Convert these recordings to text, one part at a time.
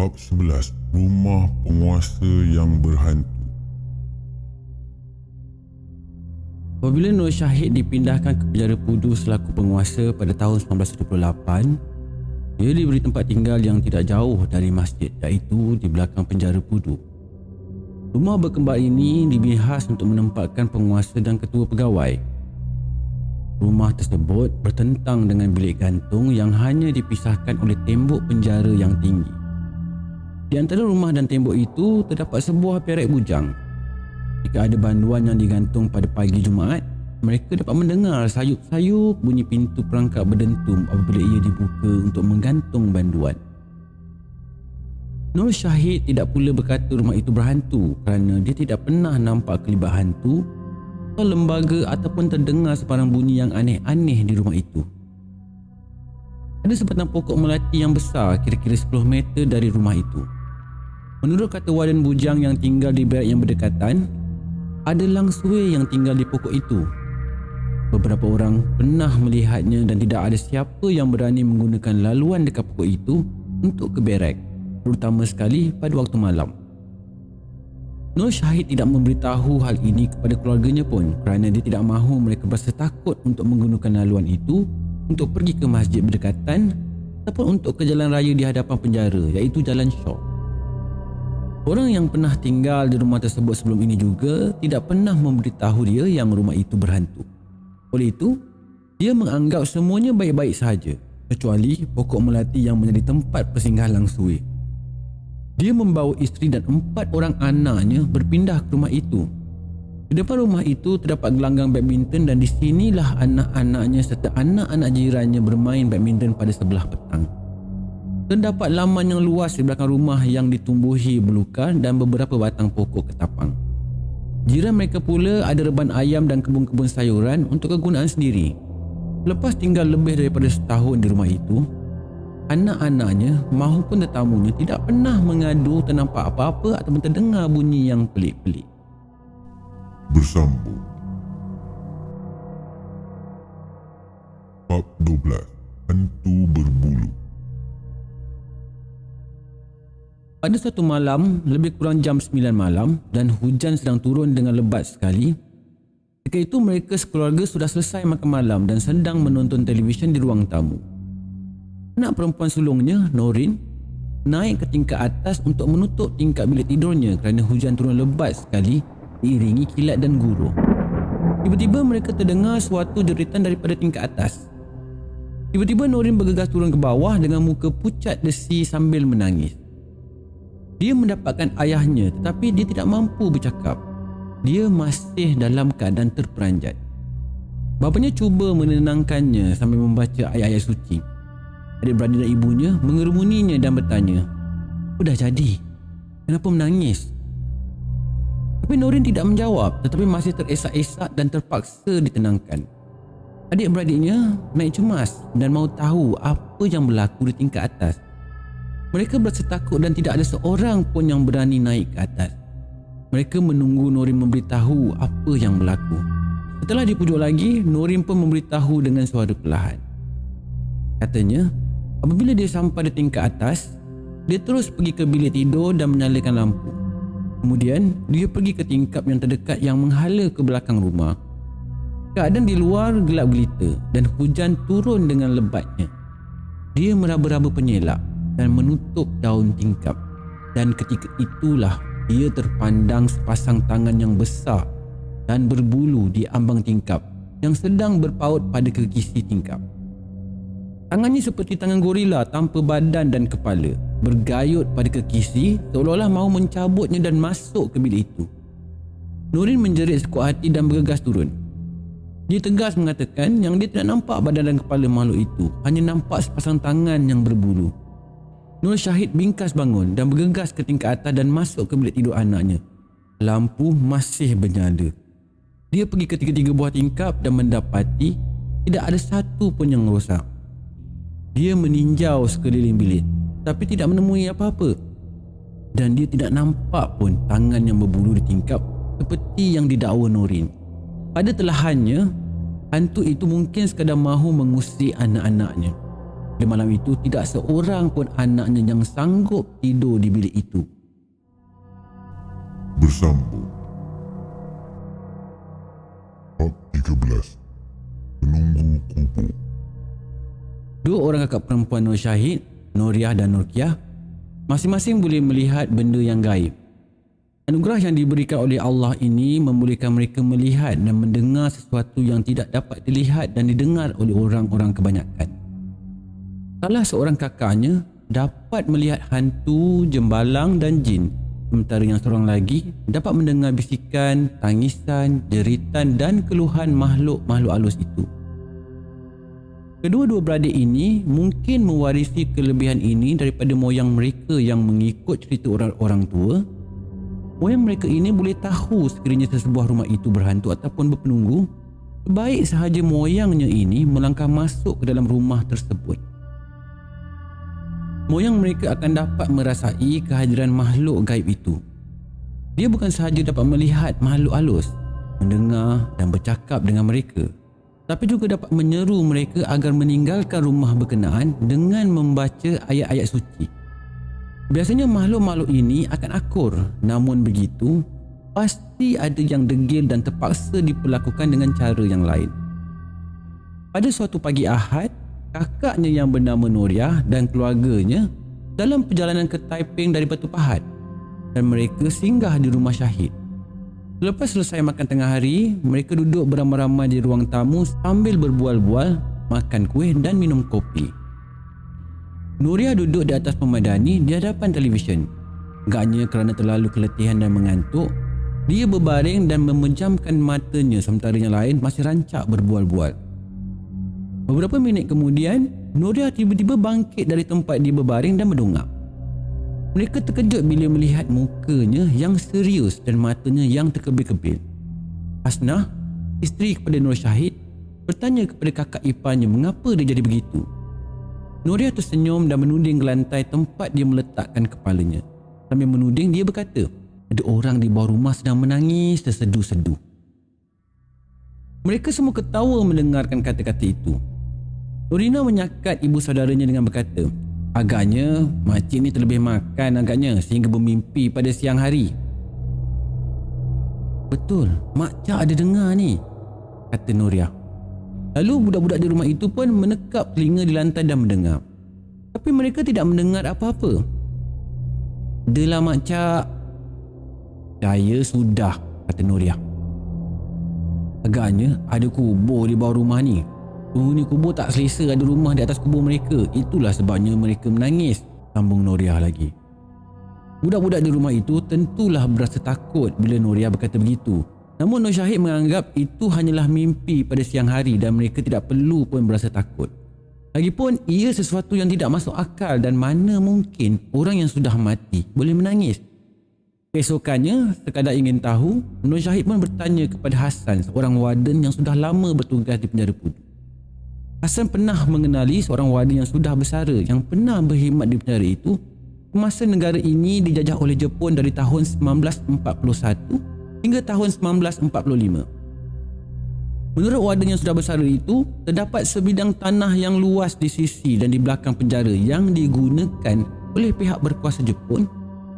Bab 11. Rumah Penguasa yang Berhantu. Apabila Nur Syahid dipindahkan ke penjara Pudu selaku penguasa pada tahun 1978, dia diberi tempat tinggal yang tidak jauh dari masjid, iaitu di belakang penjara Pudu. Rumah berkembar ini dibahas untuk menempatkan penguasa dan ketua pegawai. Rumah tersebut bertentang dengan bilik gantung yang hanya dipisahkan oleh tembok penjara yang tinggi. Di antara rumah dan tembok itu terdapat sebuah perek bujang. Jika ada banduan yang digantung pada pagi Jumaat, mereka dapat mendengar sayup-sayup bunyi pintu perangkap berdentum apabila ia dibuka untuk menggantung banduan. Nur Syahid tidak pula berkata rumah itu berhantu kerana dia tidak pernah nampak kelibat hantu atau lembaga ataupun terdengar sebarang bunyi yang aneh-aneh di rumah itu. Ada sebatang pokok melati yang besar kira-kira 10 meter dari rumah itu. Menurut kata warden bujang yang tinggal di barek yang berdekatan, ada langsui yang tinggal di pokok itu. Beberapa orang pernah melihatnya dan tidak ada siapa yang berani menggunakan laluan dekat pokok itu untuk ke barek, terutama sekali pada waktu malam. Nur Syahid tidak memberitahu hal ini kepada keluarganya pun kerana dia tidak mahu mereka berasa takut untuk menggunakan laluan itu untuk pergi ke masjid berdekatan ataupun untuk ke jalan raya di hadapan penjara, iaitu Jalan Syok. Orang yang pernah tinggal di rumah tersebut sebelum ini juga tidak pernah memberitahu dia yang rumah itu berhantu. Oleh itu, dia menganggap semuanya baik-baik sahaja, kecuali pokok melati yang menjadi tempat persinggah langsui. Dia membawa isteri dan 4 orang anaknya berpindah ke rumah itu. Di depan rumah itu terdapat gelanggang badminton dan di sinilah anak-anaknya serta anak-anak jirannya bermain badminton pada sebelah petang. Terdapat laman yang luas di belakang rumah yang ditumbuhi belukar dan beberapa batang pokok ketapang. Jiran mereka pula ada reban ayam dan kebun-kebun sayuran untuk kegunaan sendiri. Lepas tinggal lebih daripada setahun di rumah itu, anak-anaknya maupun tetamunya tidak pernah mengadu ternampak apa-apa atau terdengar bunyi yang pelik-pelik. Bersambung. Bab 12. Hantu Berbulu. Pada suatu malam, lebih kurang jam 9 malam dan hujan sedang turun dengan lebat sekali. Ketika itu mereka sekeluarga sudah selesai makan malam dan sedang menonton televisyen di ruang tamu. Anak perempuan sulungnya, Norin, naik ke tingkat atas untuk menutup tingkap bilik tidurnya kerana hujan turun lebat sekali diiringi kilat dan guruh. Tiba-tiba mereka terdengar suatu jeritan daripada tingkat atas. Tiba-tiba Norin bergegas turun ke bawah dengan muka pucat desi sambil menangis. Dia mendapatkan ayahnya tetapi dia tidak mampu bercakap. Dia masih dalam keadaan terperanjat. Bapanya cuba menenangkannya sambil membaca ayat-ayat suci. Adik-beradik dan ibunya mengerumuninya dan bertanya, "Apa dah jadi? Kenapa menangis?" Tapi Norin tidak menjawab tetapi masih teresak-esak dan terpaksa ditenangkan. Adik-beradiknya naik cemas dan mahu tahu apa yang berlaku di tingkat atas. Mereka berasa takut dan tidak ada seorang pun yang berani naik ke atas. Mereka menunggu Norin memberitahu apa yang berlaku. Setelah dipujuk lagi, Norin pun memberitahu dengan suara perlahan. Katanya, apabila dia sampai di tingkat atas, dia terus pergi ke bilik tidur dan menyalakan lampu. Kemudian, dia pergi ke tingkap yang terdekat yang menghala ke belakang rumah. Keadaan di luar gelap gelita dan hujan turun dengan lebatnya. Dia meraba-raba penyelak dan menutup daun tingkap, dan ketika itulah dia terpandang sepasang tangan yang besar dan berbulu di ambang tingkap yang sedang berpaut pada kekisi tingkap. Tangannya seperti tangan gorila tanpa badan dan kepala, bergayut pada kekisi seolah-olah mahu mencabutnya dan masuk ke bilik itu. Norin menjerit sekuat hati dan bergegas turun. Dia tegas mengatakan yang dia tidak nampak badan dan kepala makhluk itu, hanya nampak sepasang tangan yang berbulu. Nur Syahid bingkas bangun dan bergegas ke tingkat atas dan masuk ke bilik tidur anaknya. Lampu masih bernyala. Dia pergi ke 3 buah tingkap dan mendapati tidak ada satu pun yang rosak. Dia meninjau sekeliling bilik tapi tidak menemui apa-apa. Dan dia tidak nampak pun tangan yang berbulu di tingkap seperti yang didakwa Norin. Pada telahannya, hantu itu mungkin sekadar mahu mengusir anak-anaknya. Di malam itu tidak seorang pun anaknya yang sanggup tidur di bilik itu. Bersambung. Bab 13. Penunggu kubur. Dua orang kakak perempuan Nur Syahid, Nuriah dan Nurkiah, masing-masing boleh melihat benda yang gaib. Anugerah yang diberikan oleh Allah ini membolehkan mereka melihat dan mendengar sesuatu yang tidak dapat dilihat dan didengar oleh orang-orang kebanyakan. Salah seorang kakaknya dapat melihat hantu, jembalang dan jin, sementara yang seorang lagi dapat mendengar bisikan, tangisan, jeritan dan keluhan makhluk-makhluk halus itu. Kedua-dua beradik ini mungkin mewarisi kelebihan ini daripada moyang mereka yang mengikut cerita orang-orang tua. Moyang mereka ini boleh tahu sekiranya sesebuah rumah itu berhantu ataupun berpenunggu, baik sahaja moyangnya ini melangkah masuk ke dalam rumah tersebut. Moyang mereka akan dapat merasai kehadiran makhluk gaib itu. Dia bukan sahaja dapat melihat makhluk halus, mendengar dan bercakap dengan mereka, tapi juga dapat menyeru mereka agar meninggalkan rumah berkenaan dengan membaca ayat-ayat suci. Biasanya makhluk-makhluk ini akan akur, namun begitu, pasti ada yang degil dan terpaksa diperlakukan dengan cara yang lain. Pada suatu pagi Ahad, kakaknya yang bernama Nuriah dan keluarganya dalam perjalanan ke Taiping dari Batu Pahat dan mereka singgah di rumah Syahid. Selepas selesai makan tengah hari, mereka duduk beramai-ramai di ruang tamu sambil berbual-bual, makan kuih dan minum kopi. Nuriah duduk di atas pemadani di hadapan televisyen. Agaknya kerana terlalu keletihan dan mengantuk, dia berbaring dan memejamkan matanya sementara yang lain masih rancak berbual-bual. Beberapa minit kemudian, Nuriah tiba-tiba bangkit dari tempat dia berbaring dan mendongak. Mereka terkejut bila melihat mukanya yang serius dan matanya yang terkebil-kebil. Hasnah, isteri kepada Nur Syahid, bertanya kepada kakak iparnya mengapa dia jadi begitu. Nuriah tersenyum dan menuding ke lantai tempat dia meletakkan kepalanya. Sambil menuding, dia berkata, ada orang di bawah rumah sedang menangis terseduh-seduh. Mereka semua ketawa mendengarkan kata-kata itu. Nurina menyakat ibu saudaranya dengan berkata, agaknya makcik ni terlebih makan agaknya sehingga bermimpi pada siang hari. Betul, makcik ada dengar ni, kata Nuriah. Lalu budak-budak di rumah itu pun menekap telinga di lantai dan mendengar. Tapi mereka tidak mendengar apa-apa. Adalah makcik. Saya sudah, kata Nuriah. Agaknya ada kubur di bawah rumah ni. Penghuni kubur tak selesa ada rumah di atas kubur mereka. Itulah sebabnya mereka menangis, sambung Nuriah lagi. Budak-budak di rumah itu tentulah berasa takut bila Nuriah berkata begitu. Namun Nur Syahid menganggap itu hanyalah mimpi pada siang hari dan mereka tidak perlu pun berasa takut. Lagipun ia sesuatu yang tidak masuk akal dan mana mungkin orang yang sudah mati boleh menangis. Keesokannya, sekadar ingin tahu, Nur Syahid pun bertanya kepada Hasan, seorang warden yang sudah lama bertugas di penjara Pudu. Hasan pernah mengenali seorang warden yang sudah bersara yang pernah berkhidmat di penjara itu semasa negara ini dijajah oleh Jepun dari tahun 1941 hingga tahun 1945. Menurut warden yang sudah bersara itu, terdapat sebidang tanah yang luas di sisi dan di belakang penjara yang digunakan oleh pihak berkuasa Jepun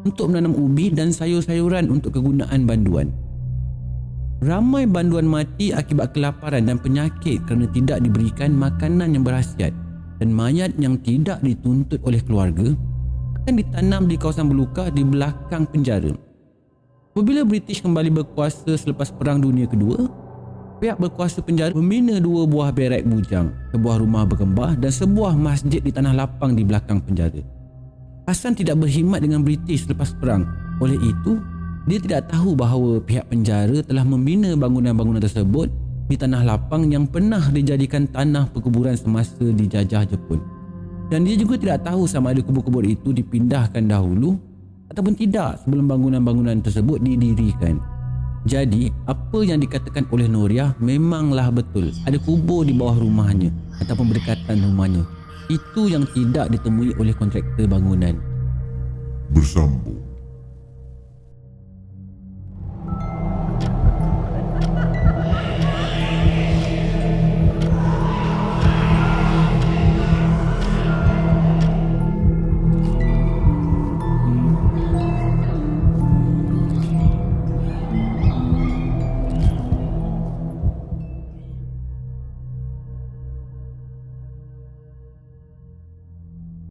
untuk menanam ubi dan sayur-sayuran untuk kegunaan banduan. Ramai banduan mati akibat kelaparan dan penyakit kerana tidak diberikan makanan yang berkhasiat, dan mayat yang tidak dituntut oleh keluarga akan ditanam di kawasan belukar di belakang penjara. Apabila British kembali berkuasa selepas Perang Dunia Kedua, pihak berkuasa penjara membina 2 buah berak bujang, sebuah rumah berkembang dan sebuah masjid di tanah lapang di belakang penjara. Hasan tidak berkhidmat dengan British selepas perang. Oleh itu, dia tidak tahu bahawa pihak penjara telah membina bangunan-bangunan tersebut di tanah lapang yang pernah dijadikan tanah perkuburan semasa dijajah Jepun. Dan dia juga tidak tahu sama ada kubur-kubur itu dipindahkan dahulu ataupun tidak sebelum bangunan-bangunan tersebut didirikan. Jadi, apa yang dikatakan oleh Nuriah memanglah betul. Ada kubur di bawah rumahnya ataupun berdekatan rumahnya. Itu yang tidak ditemui oleh kontraktor bangunan. Bersambung.